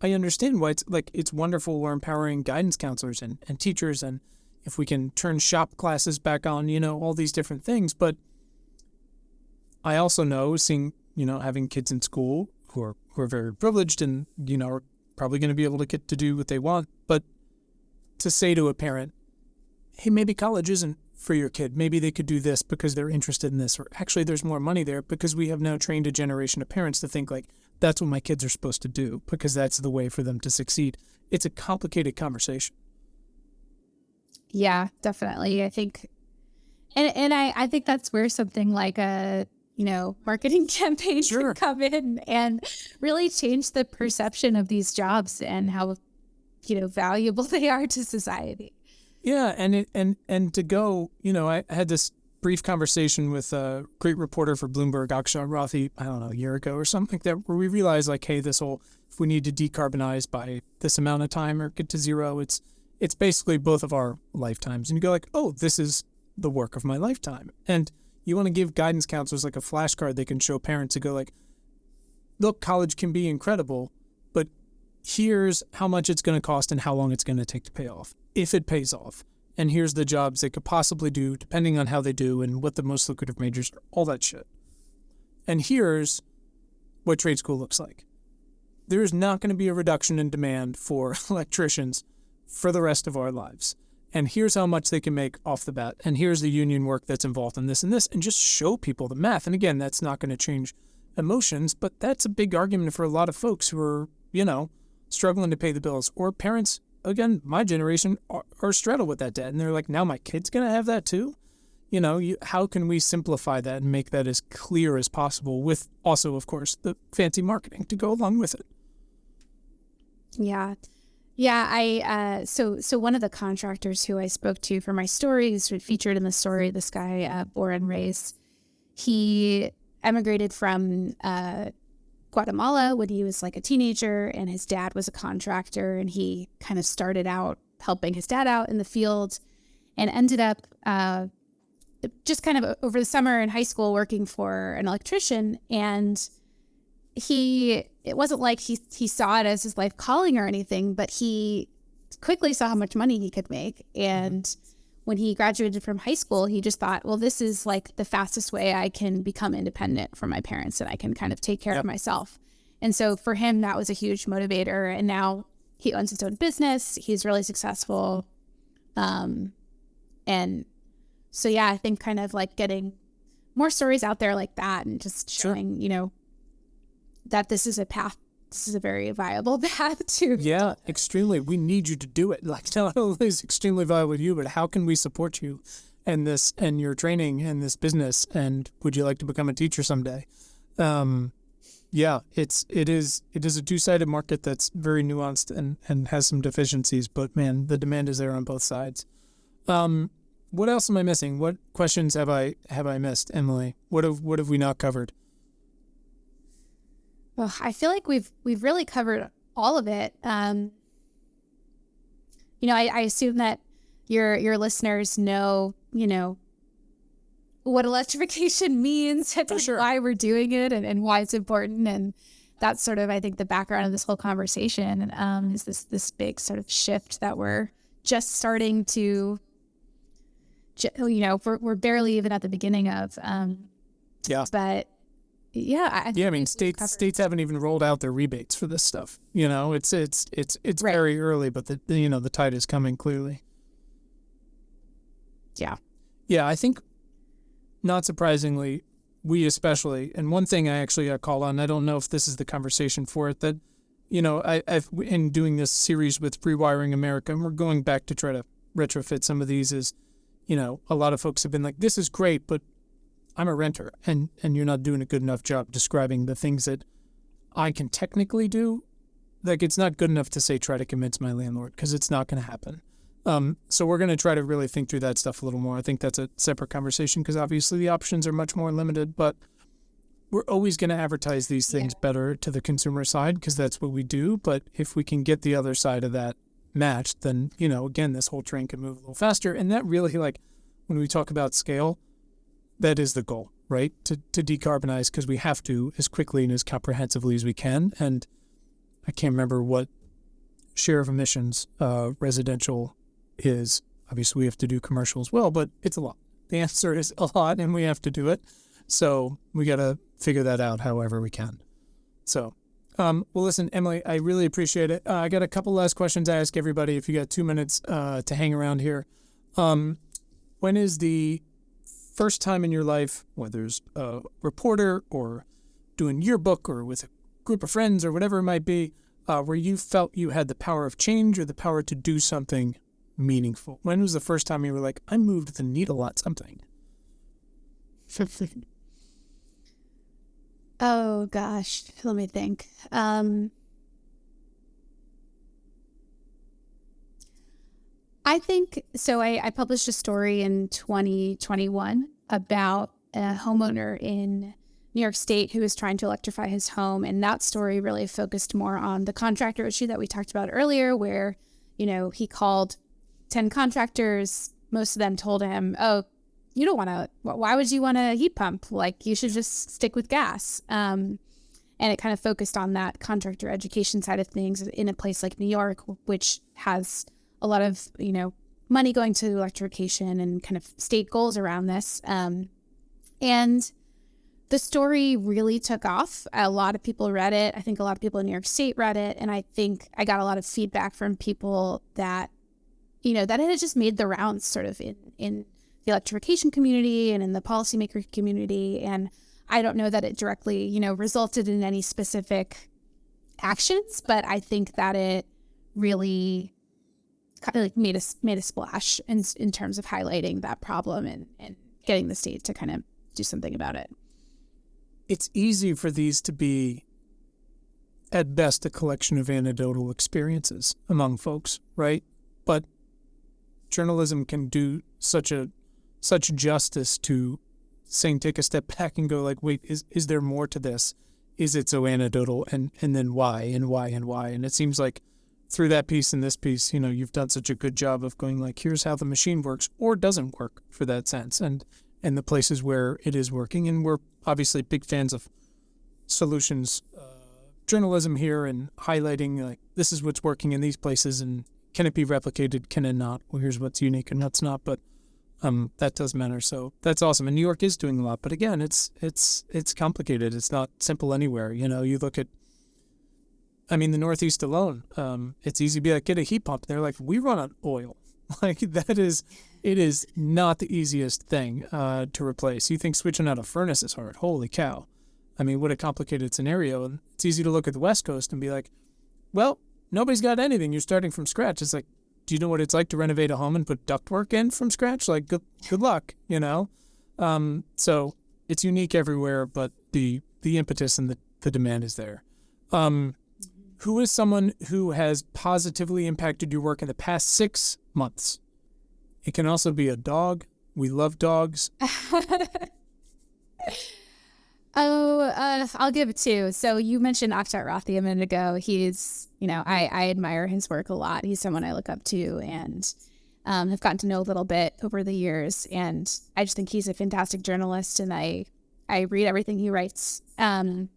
I understand why it's wonderful. We're empowering guidance counselors and teachers, and if we can turn shop classes back on, all these different things. But I also know, seeing, having kids in school who are very privileged and, are probably going to be able to get to do what they want. But to say to a parent, hey, maybe college isn't for your kid. Maybe they could do this because they're interested in this, or actually there's more money there, because we have now trained a generation of parents to think that's what my kids are supposed to do because that's the way for them to succeed. It's a complicated conversation. Yeah, definitely. I think, and I think that's where something like a marketing campaign Sure. can come in and really change the perception of these jobs and how valuable they are to society. Yeah, and to go, I had this brief conversation with a great reporter for Bloomberg, Akshay Rathi, I don't know, a year ago or something like that, where we realized like, hey, this whole, if we need to decarbonize by this amount of time or get to zero, it's basically both of our lifetimes. And you go like, oh, this is the work of my lifetime. And you want to give guidance counselors like a flashcard they can show parents to go like, look, college can be incredible, but here's how much it's going to cost and how long it's going to take to pay off, if it pays off. And here's the jobs they could possibly do, depending on how they do and what the most lucrative majors are, all that shit. And here's what trade school looks like. There is not going to be a reduction in demand for electricians for the rest of our lives. And here's how much they can make off the bat. And here's the union work that's involved in this, and just show people the math. And again, that's not going to change emotions, but that's a big argument for a lot of folks who are, struggling to pay the bills, or parents, again, my generation are straddled with that debt. And they're like, now my kid's going to have that too? How can we simplify that and make that as clear as possible with also, of course, the fancy marketing to go along with it? Yeah. Yeah. So one of the contractors who I spoke to for my story, who's featured in the story, this guy, Boren Reyes, he emigrated from Guatemala when he was like a teenager, and his dad was a contractor, and he kind of started out helping his dad out in the field and ended up just kind of over the summer in high school working for an electrician. And it wasn't like he saw it as his life calling or anything, but he quickly saw how much money he could make. And when he graduated from high school, he just thought, well, this is like the fastest way I can become independent from my parents, and I can kind of take care of myself. And so for him, that was a huge motivator. And now he owns his own business. He's really successful. And so, yeah, I think kind of like getting more stories out there like that, and just showing, that this is a path. This is a very viable path to. Yeah, extremely. We need you to do it. Like, not only is it extremely viable with you, but how can we support you and this and your training and this business? And would you like to become a teacher someday? Yeah, it is a two-sided market that's very nuanced and has some deficiencies, but man, the demand is there on both sides. What else am I missing? What questions have I missed, Emily? What have we not covered? Well, I feel like we've really covered all of it. I assume that your listeners know, what electrification means and why we're doing it and why it's important. And that's sort of, I think, the background of this whole conversation is this big sort of shift that we're just starting to, we're barely even at the beginning of. But yeah, I mean, states haven't even rolled out their rebates for this stuff. It's right. Very early, but the tide is coming clearly. Yeah, I think not surprisingly, we especially, and one thing I actually got called on, I don't know if this is the conversation for it, that I've in doing this series with Rewiring America, and we're going back to try to retrofit some of these, is a lot of folks have been like, this is great, but I'm a renter, and you're not doing a good enough job describing the things that I can technically do. Like, it's not good enough to say, try to convince my landlord, because it's not going to happen. So we're going to try to really think through that stuff a little more. I think that's a separate conversation, because obviously the options are much more limited, but we're always going to advertise these things better to the consumer side, because that's what we do. But if we can get the other side of that matched, then, again, this whole train can move a little faster. And that really, like, when we talk about scale, that is the goal, right? To decarbonize, because we have to, as quickly and as comprehensively as we can. And I can't remember what share of emissions residential is. Obviously, we have to do commercial as well, but it's a lot. The answer is a lot, and we have to do it. So we got to figure that out however we can. So, well, listen, Emily, I really appreciate it. I got a couple last questions I ask everybody. If you got 2 minutes to hang around here. When is the first time in your life, whether it's a reporter or doing yearbook or with a group of friends or whatever it might be, where you felt you had the power of change or the power to do something meaningful? When was the first time you were like, I moved the needle on something? Oh, gosh. Let me think. I think, so I published a story in 2021 about a homeowner in New York State who was trying to electrify his home. And that story really focused more on the contractor issue that we talked about earlier, where, he called 10 contractors. Most of them told him, oh, you don't want to, why would you want a heat pump? Like, you should just stick with gas. And it kind of focused on that contractor education side of things in a place like New York, which has a lot of, money going to electrification and kind of state goals around this. And the story really took off. A lot of people read it. I think a lot of people in New York State read it. And I think I got a lot of feedback from people that, that it had just made the rounds sort of in the electrification community and in the policymaker community. And I don't know that it directly, resulted in any specific actions, but I think that it really kind of like made a splash in terms of highlighting that problem and getting the state to kind of do something about it. It's easy for these to be, at best, a collection of anecdotal experiences among folks, right? But journalism can do such justice to saying, take a step back and go like, wait, is there more to this? Is it so anecdotal? And then why and why and why? And it seems like through that piece and this piece, you've done such a good job of going like, here's how the machine works or doesn't work for that sense. And the places where it is working. And we're obviously big fans of solutions journalism here and highlighting like, this is what's working in these places and can it be replicated? Can it not? Well, here's what's unique and what's not. But that does matter. So that's awesome. And New York is doing a lot. But again, it's complicated. It's not simple anywhere. You look at, the Northeast alone, it's easy to be like, get a heat pump. They're like, we run on oil. Like it is not the easiest thing to replace. You think switching out a furnace is hard. Holy cow. What a complicated scenario. And it's easy to look at the West Coast and be like, well, nobody's got anything. You're starting from scratch. It's like, do you know what it's like to renovate a home and put ductwork in from scratch? Like, good luck, So it's unique everywhere, but the impetus and the demand is there. Who is someone who has positively impacted your work in the past 6 months? It can also be a dog. We love dogs. I'll give it 2. So you mentioned Akshat Rathi a minute ago. He's, I admire his work a lot. He's someone I look up to and have gotten to know a little bit over the years. And I just think he's a fantastic journalist and I read everything he writes. So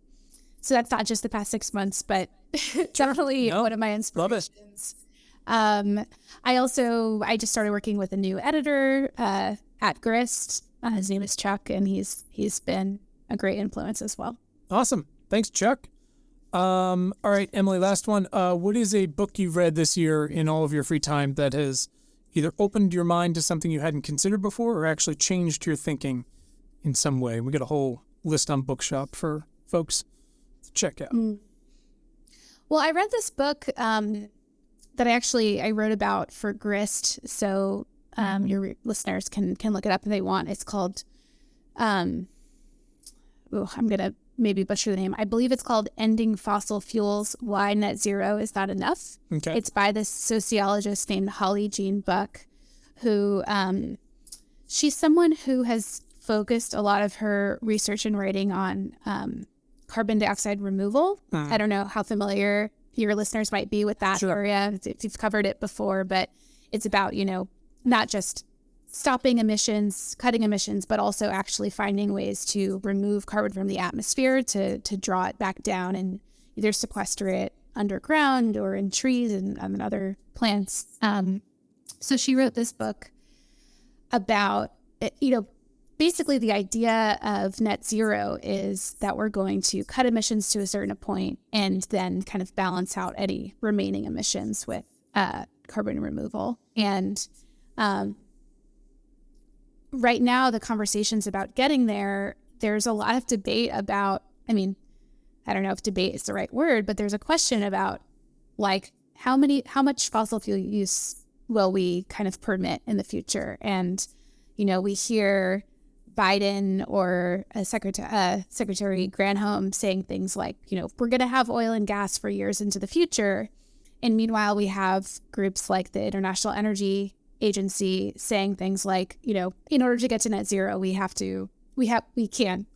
that's not just the past 6 months, but definitely one of my inspirations. Love it. I just started working with a new editor at Grist. His name is Chuck, and he's been a great influence as well. Awesome. Thanks, Chuck. All right, Emily, last one. What is a book you've read this year in all of your free time that has either opened your mind to something you hadn't considered before or actually changed your thinking in some way? We got a whole list on Bookshop for folks to check out. Well, I read this book that I wrote about for Grist, so your listeners can look it up if they want. It's called, I'm going to maybe butcher the name. I believe it's called Ending Fossil Fuels, Why Net Zero Is Not Enough. Okay. It's by this sociologist named Holly Jean Buck, who she's someone who has focused a lot of her research and writing on carbon dioxide removal. I don't know how familiar your listeners might be with that area, if you've covered it before, but it's about, not just stopping emissions, cutting emissions, but also actually finding ways to remove carbon from the atmosphere to draw it back down and either sequester it underground or in trees and other plants. So she wrote this book about, basically the idea of net zero is that we're going to cut emissions to a certain point and then kind of balance out any remaining emissions with carbon removal. And right now, the conversations about getting there, there's a lot of debate about, I don't know if debate is the right word, but there's a question about like how much fossil fuel use will we kind of permit in the future? And, we hear Biden or Secretary Granholm saying things like, we're going to have oil and gas for years into the future. And meanwhile, we have groups like the International Energy agency saying things like, in order to get to net zero, we can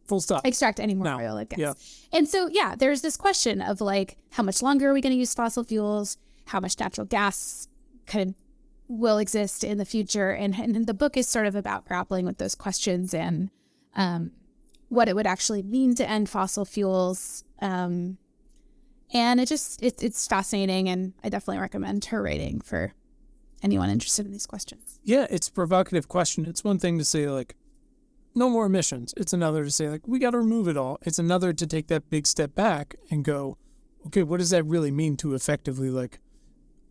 full stop, extract any more oil and gas. Yeah. And so, there's this question of like, how much longer are we going to use fossil fuels? How much natural gas kind of will exist in the future? And the book is sort of about grappling with those questions and what it would actually mean to end fossil fuels. And it's fascinating, and I definitely recommend her writing for anyone interested in these questions. Yeah, it's a provocative question. It's one thing to say, like, no more emissions. It's another to say, like, we got to remove it all. It's another to take that big step back and go, okay, what does that really mean to effectively, like,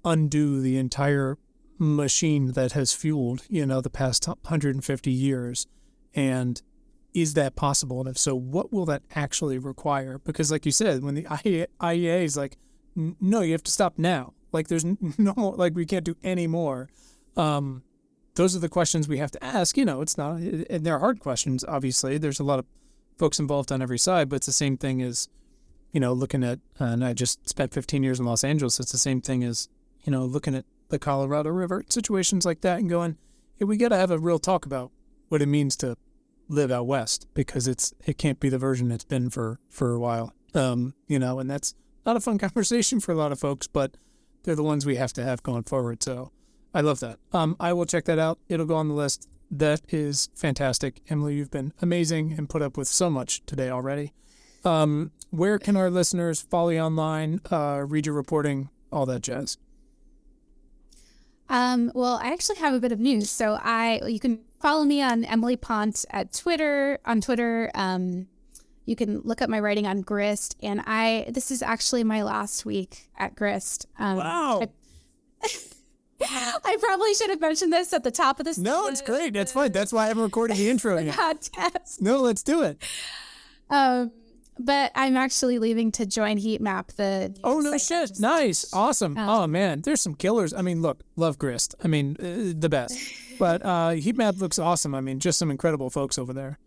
undo the entire machine that has fueled, the past 150 years? And is that possible? And if so, what will that actually require? Because like you said, when the IEA is like, no, you have to stop now. Like there's no more, like we can't do any more. Those are the questions we have to ask. It's not, and they're hard questions, obviously. There's a lot of folks involved on every side, but it's the same thing as, looking at, and I just spent 15 years in Los Angeles. It's the same thing as, looking at the Colorado River, situations like that and going, hey, we got to have a real talk about what it means to live out west, because it can't be the version it's been for a while. And that's not a fun conversation for a lot of folks, but they're the ones we have to have going forward. So I love that. I will check that out. It'll go on the list. That is fantastic. Emily, you've been amazing and put up with so much today already. Where can our listeners follow you online, read your reporting, all that jazz? Well, I actually have a bit of news. So you can follow me on Emily Pont at Twitter. On Twitter, you can look up my writing on Grist. And this is actually my last week at Grist. Wow. I probably should have mentioned this at the top of this. No, it's great. That's fine. That's why I'm recording the intro again. Podcast. No, let's do it. But I'm actually leaving to join Heatmap. Oh, no shit. Nice. Awesome. Oh, man. There's some killers. I mean, look, love Grist. I mean, the best. But Heatmap looks awesome. I mean, just some incredible folks over there.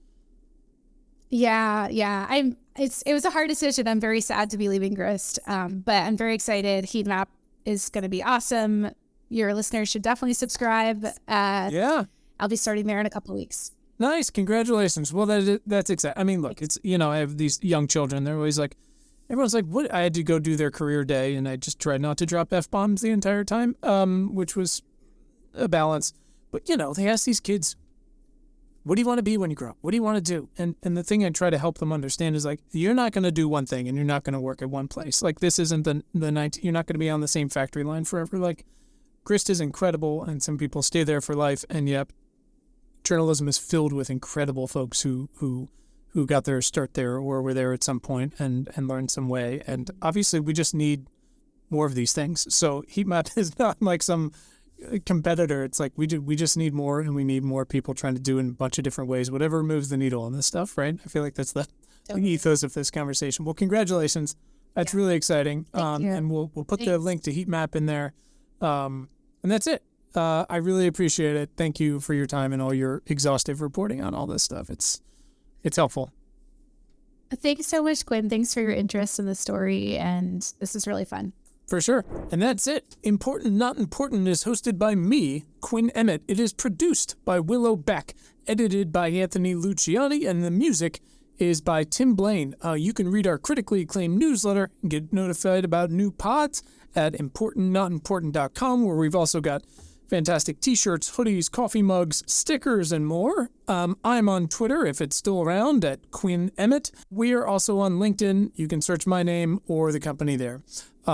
Yeah. It was a hard decision. I'm very sad to be leaving Grist. But I'm very excited. Heatmap is going to be awesome. Your listeners should definitely subscribe. Yeah. I'll be starting there in a couple of weeks. Nice. Congratulations. Well, that's exciting. I mean, look, it's, I have these young children. They're always like, everyone's like, what? I had to go do their career day, and I just tried not to drop F-bombs the entire time, which was a balance. But, they ask these kids, what do you want to be when you grow up? What do you want to do? And the thing I try to help them understand is like, you're not going to do one thing and you're not going to work at one place. Like this isn't the 19, you're not going to be on the same factory line forever. Like Grist is incredible, and some people stay there for life, and yet journalism is filled with incredible folks who got their start there or were there at some point and learned some way. And obviously we just need more of these things. So Heatmap is not like some competitor. It's like we just need more, and we need more people trying to do it in a bunch of different ways, whatever moves the needle on this stuff, right? I feel like that's the ethos of this conversation. Well, congratulations. That's really exciting. Thank you. And we'll put the link to Heatmap in there. And that's it. I really appreciate it. Thank you for your time and all your exhaustive reporting on all this stuff. It's helpful. Thanks so much, Quinn. Thanks for your interest in the story, and this is really fun. For sure. And that's it. Important Not Important is hosted by me, Quinn Emmett. It is produced by Willow Beck, edited by Anthony Luciani, and the music is by Tim Blaine. You can read our critically acclaimed newsletter and get notified about new pods at importantnotimportant.com, where we've also got fantastic t-shirts, hoodies, coffee mugs, stickers, and more. I'm on Twitter, if it's still around, at Quinn Emmett. We are also on LinkedIn. You can search my name or the company there.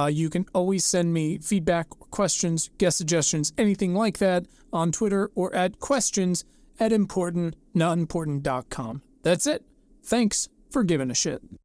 You can always send me feedback, questions, guest suggestions, anything like that on Twitter or at questions@importantnotimportant.com. That's it. Thanks for giving a shit.